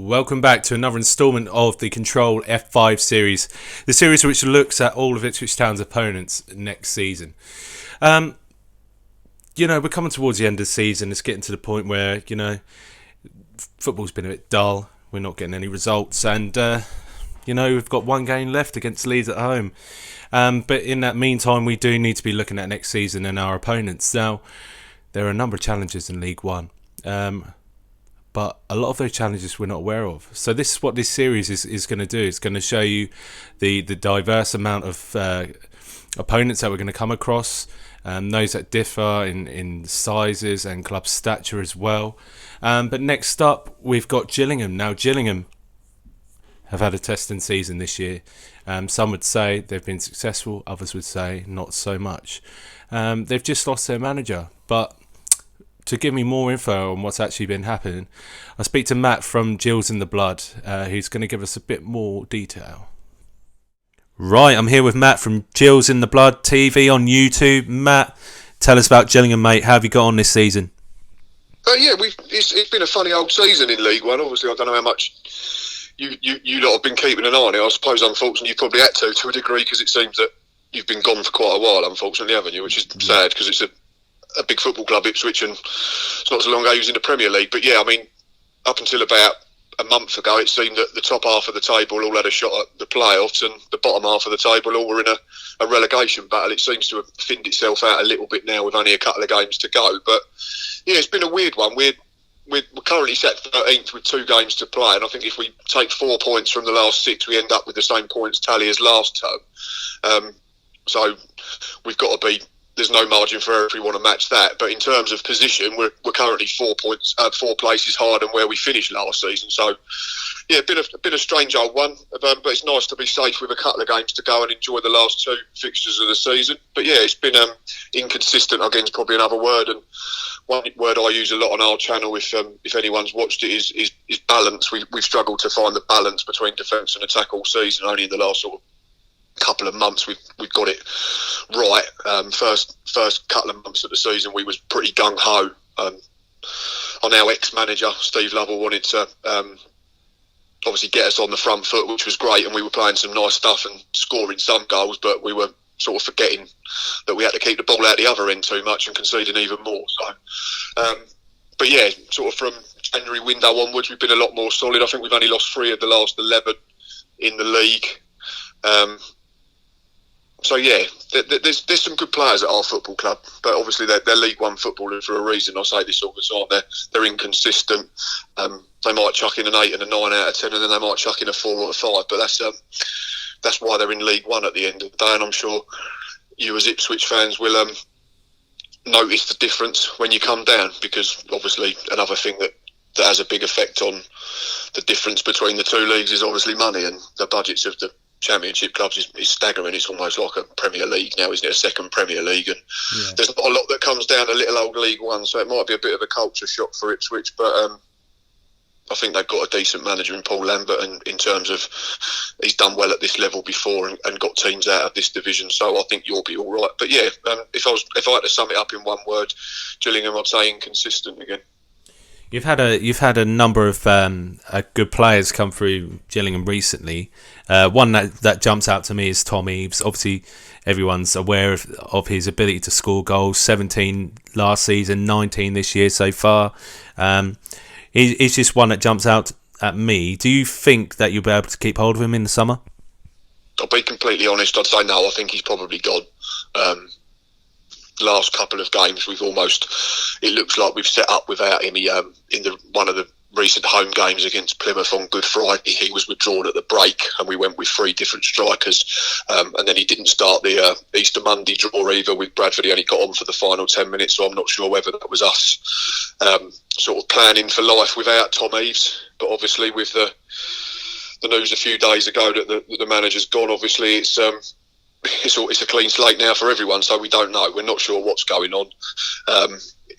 Welcome back to another instalment of the Control F5 series, the series which looks at all of Ipswich Town's opponents next season. We're coming towards the end of the season. It's getting to the point where, football's been a bit dull. We're not getting any results, and we've got one game left against Leeds at home. But in that meantime, we do need to be looking at next season and our opponents. Now, there are a number of challenges in League One. But a lot of those challenges we're not aware of. So this is what this series is going to do. It's going to show you the diverse amount of opponents that we're going to come across, those that differ in sizes and club stature as well. But next up, we've got Gillingham. Now, Gillingham have had a testing season this year. Some would say they've been successful. Others would say not so much. They've just lost their manager. But to give me more info on what's actually been happening, I speak to Matt from Gills in the Blood, who's going to give us a bit more detail. Right, I'm here with Matt from Gills in the Blood TV on YouTube. Matt, tell us about Gillingham, mate. How have you got on this season? It's been a funny old season in League One. Obviously, I don't know how much you lot have been keeping an eye on it. I suppose, unfortunately, you've probably had to a degree, because it seems that you've been gone for quite a while, unfortunately, haven't you? Which is sad, because it's a big football club, Ipswich, and it's not so long ago he was in the Premier League. But yeah, I mean, up until about a month ago, it seemed that the top half of the table all had a shot at the playoffs, and the bottom half of the table all were in a relegation battle. It seems to have thinned itself out a little bit now with only a couple of games to go. But yeah, it's been a weird one. We're currently set 13th with 2 games to play, and I think if we take 4 points from the last 6, we end up with the same points tally as last term. So we've got to be. There's no margin for error if we want to match that. But in terms of position, we're currently 4 places higher than where we finished last season. So, yeah, been a strange old one. But it's nice to be safe with a couple of games to go and enjoy the last 2 fixtures of the season. But yeah, it's been inconsistent. Again, is probably another word. And one word I use a lot on our channel, if anyone's watched it, is balance. We've struggled to find the balance between defence and attack all season. Only in the last sort of couple of months we've got it right. First couple of months of the season we was pretty gung-ho. Our now ex-manager Steve Lovell wanted to obviously get us on the front foot, which was great, and we were playing some nice stuff and scoring some goals, but we were sort of forgetting that we had to keep the ball out the other end too much and conceding even more. So but yeah, sort of from January window onwards we've been a lot more solid. I think we've only lost 3 of the last 11 in the league. So yeah, there's some good players at our football club, but obviously they're League One footballers for a reason. I say this all the time. They're inconsistent. They might chuck in an 8 and a 9 out of 10, and then they might chuck in a 4 or a 5. But that's why they're in League One at the end of the day. And I'm sure you as Ipswich fans will notice the difference when you come down, because obviously another thing that has a big effect on the difference between the 2 leagues is obviously money, and the budgets of the Championship clubs is staggering. It's almost like a Premier League now, isn't it? A second Premier League, and there's not a lot that comes down to little old League One, so it might be a bit of a culture shock for Ipswich, but I think they've got a decent manager in Paul Lambert, and in terms of he's done well at this level before and got teams out of this division, so I think you'll be all right. But yeah, if I had to sum it up in one word, Gillingham, I'd say inconsistent again. You've had a number of good players come through Gillingham recently. One that jumps out to me is Tom Eaves. Obviously, everyone's aware of his ability to score goals. 17 last season, 19 this year so far. He's just one that jumps out at me. Do you think that you'll be able to keep hold of him in the summer? I'll be completely honest. I'd say no. I think he's probably gone. Last couple of games it looks like we've set up without him. In one of the recent home games against Plymouth on Good Friday, he was withdrawn at the break, and we went with 3 different strikers, and then he didn't start the Easter Monday draw either with Bradford. He only got on for the final 10 minutes, so I'm not sure whether that was us sort of planning for life without Tom Eaves. But obviously with the news a few days ago that the manager's gone, obviously it's a clean slate now for everyone, so we don't know. We're not sure what's going on.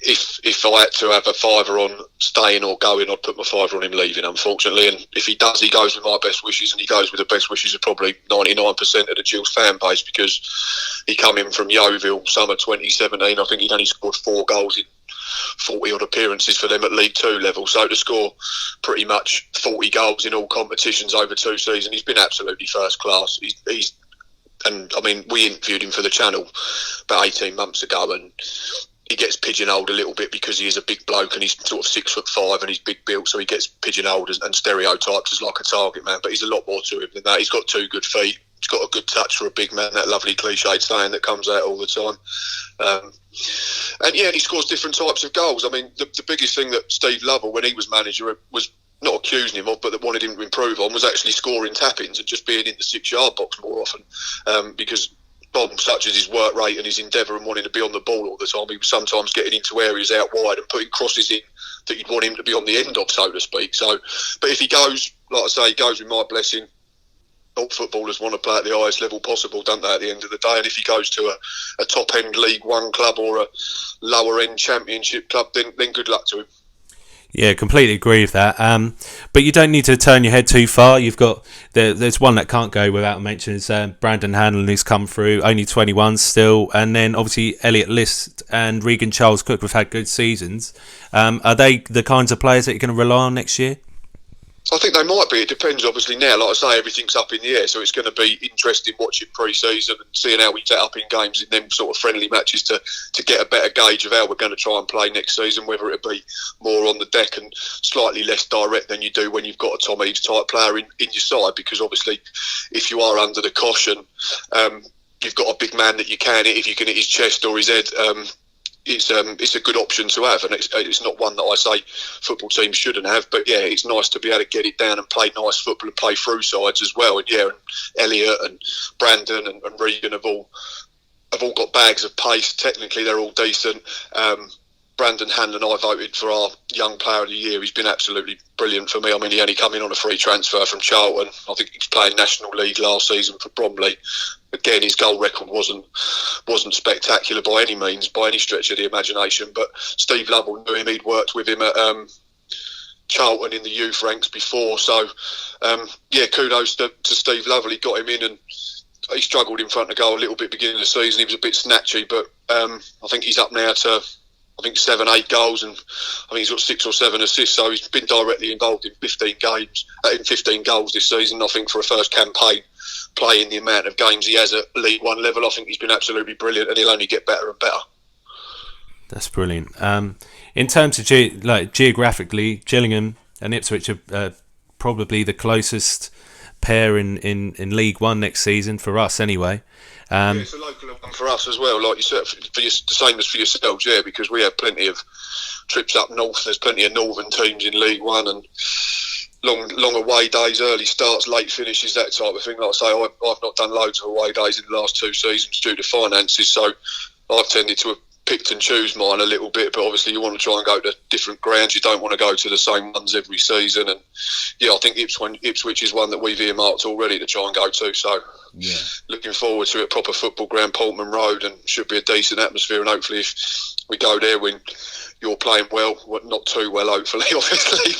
If I had to have a fiver on staying or going, I'd put my fiver on him leaving, unfortunately. And if he does, he goes with my best wishes, and he goes with the best wishes of probably 99% of the Gills fan base, because he come in from Yeovil summer 2017. I think he'd only scored 4 goals in 40 odd appearances for them at League Two level. So to score pretty much 40 goals in all competitions over 2 seasons, he's been absolutely first class. And I mean, we interviewed him for the channel about 18 months ago, and he gets pigeonholed a little bit because he is a big bloke and he's sort of 6'5" and he's big built, so he gets pigeonholed and stereotyped as like a target man. But he's a lot more to him than that. He's got 2 good feet. He's got a good touch for a big man, that lovely cliched saying that comes out all the time. And yeah, he scores different types of goals. I mean, the biggest thing that Steve Lovell, when he was manager, was not accusing him of, but that wanted him to improve on, was actually scoring tap-ins and just being in the 6-yard box more often. Because Bob, such as his work rate and his endeavour and wanting to be on the ball all the time, he was sometimes getting into areas out wide and putting crosses in that you'd want him to be on the end of, so to speak. So, but if he goes, like I say, he goes with my blessing. All footballers want to play at the highest level possible, don't they, at the end of the day? And if he goes to a top-end League One club or a lower-end Championship club, then good luck to him. Yeah, completely agree with that. But you don't need to turn your head too far. You've got there's one that can't go without mention is Brandon Hanlon, who's come through, only 21 still, and then obviously Elliot List and Regan Charles Cook have had good seasons. Are they the kinds of players that you're going to rely on next year? I think they might be. It depends, obviously, now. Like I say, everything's up in the air, so it's going to be interesting watching pre-season and seeing how we set up in games in them sort of friendly matches to get a better gauge of how we're going to try and play next season, whether it be more on the deck and slightly less direct than you do when you've got a Tom Eaves type player in your side, because obviously if you are under the caution, you've got a big man that you can hit. If you can hit his chest or his head, it's a good option to have, and it's not one that I say football teams shouldn't have, but yeah, it's nice to be able to get it down and play nice football and play through sides as well. And yeah, and Elliot and Brandon and Regan have all got bags of pace. Technically they're all decent. Brandon Hanlon, I voted for our Young Player of the Year. He's been absolutely brilliant for me. I mean, he only come in on a free transfer from Charlton. I think he was playing National League last season for Bromley. Again, his goal record wasn't spectacular by any means, by any stretch of the imagination. But Steve Lovell knew him. He'd worked with him at Charlton in the youth ranks before. So, yeah, kudos to Steve Lovell. He got him in, and he struggled in front of goal a little bit beginning of the season. He was a bit snatchy, but I think he's up now to 7-8 goals, and I think he's got 6 or 7 assists. So he's been directly involved in 15 goals this season. I think for a first campaign, playing the amount of games he has at League One level, I think he's been absolutely brilliant, and he'll only get better and better. That's brilliant. In terms of geographically, Gillingham and Ipswich are probably the closest pair in League One next season for us, anyway. Yeah, it's a local one for us as well, like you said, the same as for yourselves, yeah, because we have plenty of trips up north. There's plenty of northern teams in League One, and long away days, early starts, late finishes, that type of thing. Like I say, I've not done loads of away days in the last 2 seasons due to finances, so I've tended to have picked and choose mine a little bit, but obviously you want to try and go to different grounds. You don't want to go to the same ones every season, and yeah, I think Ipswich is one that we've earmarked already to try and go to, so yeah, looking forward to it. Proper football ground, Portman Road, and should be a decent atmosphere, and hopefully if we go there when you're playing well, not too well hopefully obviously,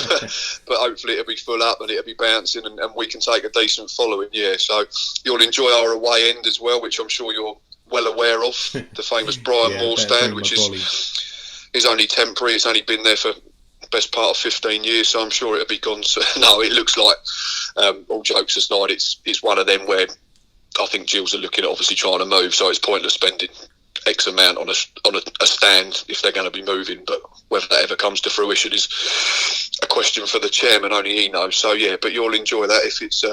but hopefully it'll be full up and it'll be bouncing, and we can take a decent following, yeah. So you'll enjoy our away end as well, which I'm sure you're well aware of, the famous Brian Moore stand, which is only temporary. It's only been there for the best part of 15 years, so I'm sure it'll be gone. No, it looks like, all jokes aside, it's one of them where I think Gills are looking at obviously trying to move, so it's pointless spending X amount on a stand if they're going to be moving, but whether that ever comes to fruition is a question for the chairman, only he knows. So yeah, but you'll enjoy that if it's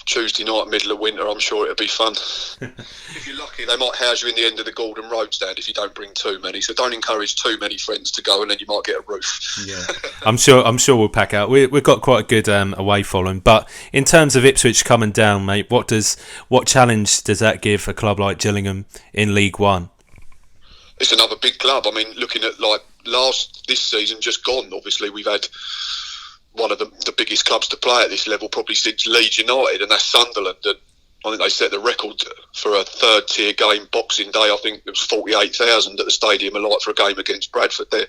Tuesday night, middle of winter. I'm sure it'll be fun. If you're lucky, they might house you in the end of the Gordon Road stand if you don't bring too many. So don't encourage too many friends to go, and then you might get a roof. Yeah, I'm sure we'll pack out. We've got quite a good away following. But in terms of Ipswich coming down, mate, what challenge does that give a club like Gillingham in League One? It's another big club. I mean, looking at like this season just gone, obviously we've had one of the biggest clubs to play at this level probably since Leeds United, and that's Sunderland. And I think they set the record for a third tier game Boxing Day. I think it was 48,000 at the Stadium of Light for a game against Bradford there.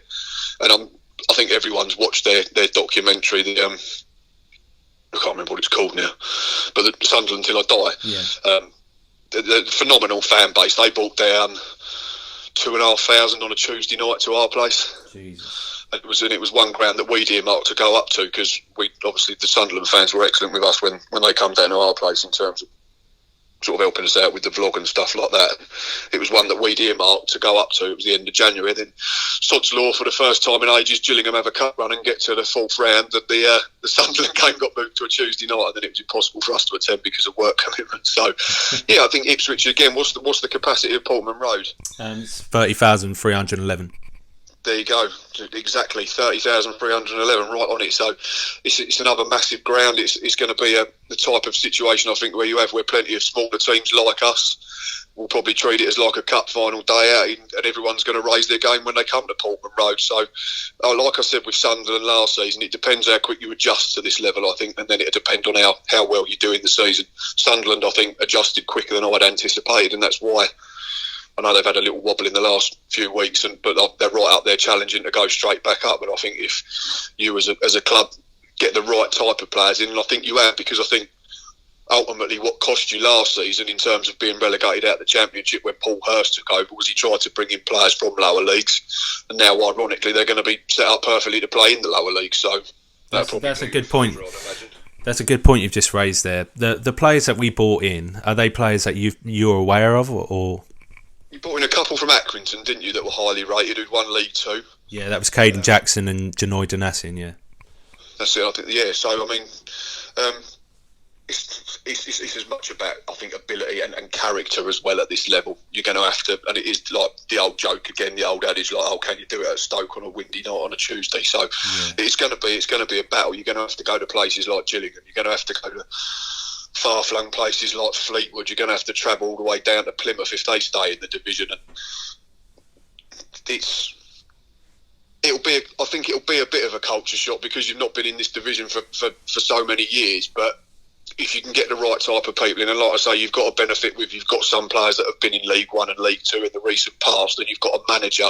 And I think everyone's watched their documentary. I can't remember what it's called now, but the Sunderland Till I Die. Yeah. The phenomenal fan base. They brought their 2,500 on a Tuesday night to our place. Jesus. It was one ground that we'd earmarked to go up to, because we obviously, the Sunderland fans were excellent with us when they come down to our place in terms of sort of helping us out with the vlog and stuff like that. It was one that we'd earmarked to go up to. It was the end of January. Then, sod's law, for the first time in ages, Gillingham have a cup run and get to the fourth round, and the Sunderland game got moved to a Tuesday night, and then it was impossible for us to attend because of work commitments. So, yeah, I think Ipswich again. What's the capacity of Portman Road? It's 30,311. There you go, exactly 30,311, right on it. So it's another massive ground. It's going to be the type of situation, I think, where plenty of smaller teams like us will probably treat it as like a cup final day out, and everyone's going to raise their game when they come to Portman Road. So, like I said with Sunderland last season, it depends how quick you adjust to this level, I think, and then it'll depend on how well you do in the season. Sunderland, I think, adjusted quicker than I'd anticipated, and that's why. I know they've had a little wobble in the last few weeks, but they're right up there challenging to go straight back up. And I think if you as a club get the right type of players in, and I think you have, because I think ultimately what cost you last season in terms of being relegated out of the Championship when Paul Hurst took over was he tried to bring in players from lower leagues, and now ironically they're going to be set up perfectly to play in the lower leagues. So that's a good point. That's a good point you've just raised there. The players that we bought in, are they players that you're aware of, or? You brought in a couple from Accrington, didn't you, that were highly rated, who'd won League Two? Yeah, that was Caden Jackson and Janoy Donassin, yeah. That's it, I think, yeah. So, I mean, it's as much about, I think, ability and character as well at this level. You're going to have to, and it is like the old joke again, the old adage, like, oh, can you do it at Stoke on a windy night on a Tuesday? So, it's going to be a battle. You're going to have to go to places like Gillingham. You're going to have to go to far-flung places like Fleetwood. You're going to have to travel all the way down to Plymouth if they stay in the division, and I think it'll be a bit of a culture shock because you've not been in this division for so many years. But if you can get the right type of people in, and like I say, you've got a benefit with, you've got some players that have been in League One and League Two in the recent past, and you've got a manager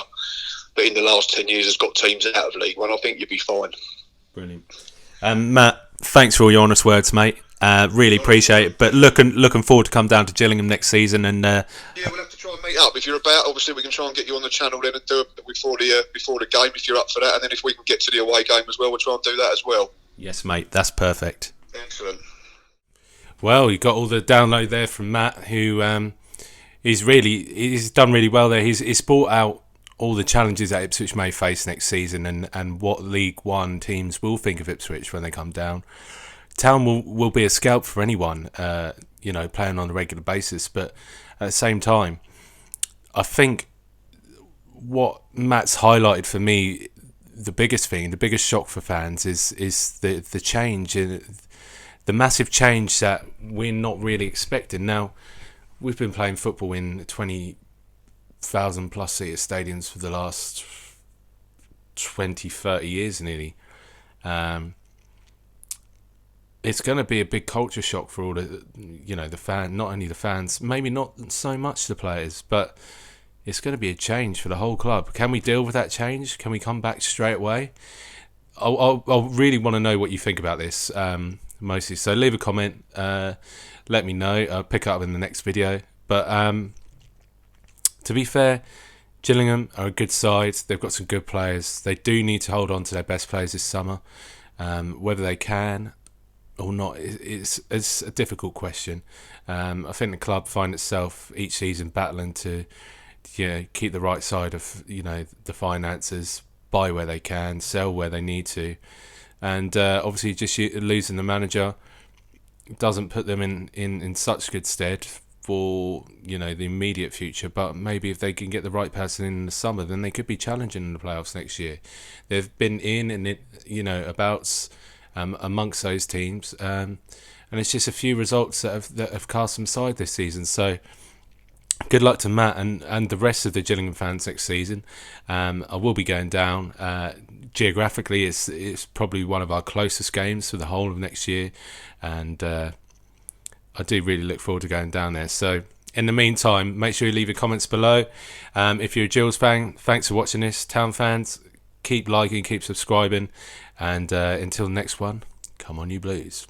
that in the last 10 years has got teams out of League One. I think you'll be fine. Brilliant. Matt, thanks for all your honest words, mate. Really appreciate it. But looking forward to come down to Gillingham next season. And yeah, we'll have to try and meet up. If you're about, obviously we can try and get you on the channel then and do it before the game if you're up for that. And then if we can get to the away game as well, we'll try and do that as well. Yes, mate. That's perfect. Excellent. Well, you got all the download there from Matt, who he's done really well there. He's brought out all the challenges that Ipswich may face next season, and what League One teams will think of Ipswich when they come down. Town will be a scalp for anyone, playing on a regular basis. But at the same time, I think what Matt's highlighted for me, the biggest shock for fans is the change, the massive change that we're not really expecting. Now, we've been playing football in 20,000 plus seater stadiums for the last 20, 30 years nearly. It's going to be a big culture shock for all the fan, not only the fans, maybe not so much the players, but it's going to be a change for the whole club. Can we deal with that change? Can we come back straight away? I'll really want to know what you think about this, mostly. So leave a comment, let me know. I'll pick it up in the next video. But to be fair, Gillingham are a good side. They've got some good players. They do need to hold on to their best players this summer. Whether they can or not, it's a difficult question. I think the club find itself each season battling to keep the right side of the finances, buy where they can, sell where they need to, and obviously just losing the manager doesn't put them in such good stead for the immediate future. But maybe if they can get the right person in the summer, then they could be challenging in the playoffs next year. They've been in and abouts amongst those teams, and it's just a few results that have cast them aside this season. So good luck to Matt and the rest of the Gillingham fans next season. I will be going down. Geographically, it's probably one of our closest games for the whole of next year, and I do really look forward to going down there. So in the meantime, make sure you leave your comments below. If you're a Gills fan, thanks for watching this. Town fans, keep liking, keep subscribing, and until the next one, come on you Blues.